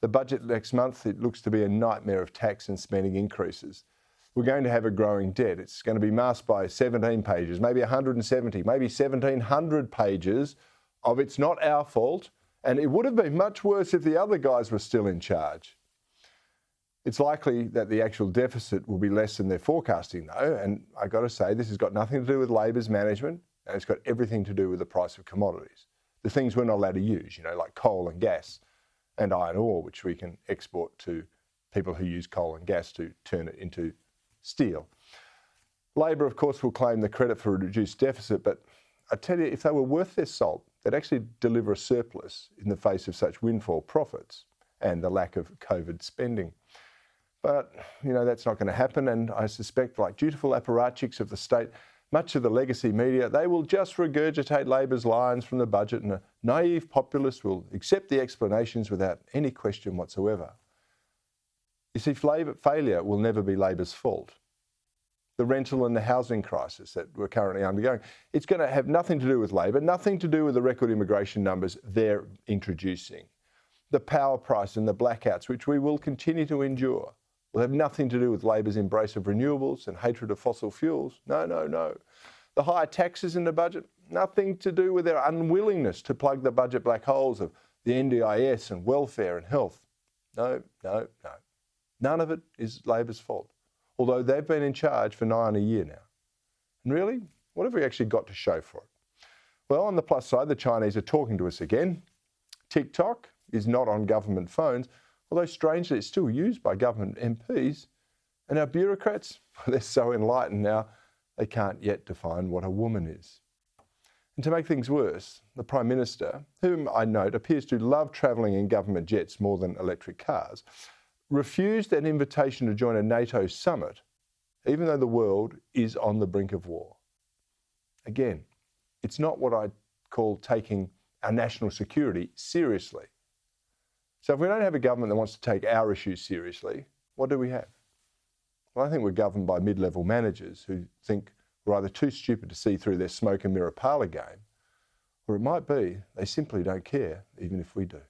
The budget next month, it looks to be a nightmare of tax and spending increases. We're going to have a growing debt. It's going to be masked by 17 pages, maybe 170, maybe 1,700 pages of "it's not our fault," and it would have been much worse if the other guys were still in charge. It's likely that the actual deficit will be less than they're forecasting, though, and I've got to say, this has got nothing to do with Labor's management, and it's got everything to do with the price of commodities. The things we're not allowed to use, like coal and gas and iron ore, which we can export to people who use coal and gas to turn it into steel. Labor, of course, will claim the credit for a reduced deficit, but I tell you, if they were worth their salt, they'd actually deliver a surplus in the face of such windfall profits and the lack of COVID spending. But, that's not going to happen, and I suspect, like dutiful apparatchiks of the state, much of the legacy media, they will just regurgitate Labor's lines from the budget, and a naive populace will accept the explanations without any question whatsoever. You see, failure will never be Labor's fault. The rental and the housing crisis that we're currently undergoing, it's going to have nothing to do with Labor, nothing to do with the record immigration numbers they're introducing. The power price and the blackouts, which we will continue to endure, will have nothing to do with Labor's embrace of renewables and hatred of fossil fuels. No, no, no. The higher taxes in the budget, nothing to do with their unwillingness to plug the budget black holes of the NDIS and welfare and health. No, no, no. None of it is Labor's fault, although they've been in charge for nigh on a year now. And really, what have we actually got to show for it? Well, on the plus side, the Chinese are talking to us again. TikTok is not on government phones, although strangely it's still used by government MPs. And our bureaucrats, they're so enlightened now, they can't yet define what a woman is. And to make things worse, the Prime Minister, whom I note appears to love travelling in government jets more than electric cars, refused an invitation to join a NATO summit, even though the world is on the brink of war. Again, it's not what I call taking our national security seriously. So if we don't have a government that wants to take our issues seriously, what do we have? Well, I think we're governed by mid-level managers who think we're either too stupid to see through their smoke and mirror parlour game, or it might be they simply don't care, even if we do.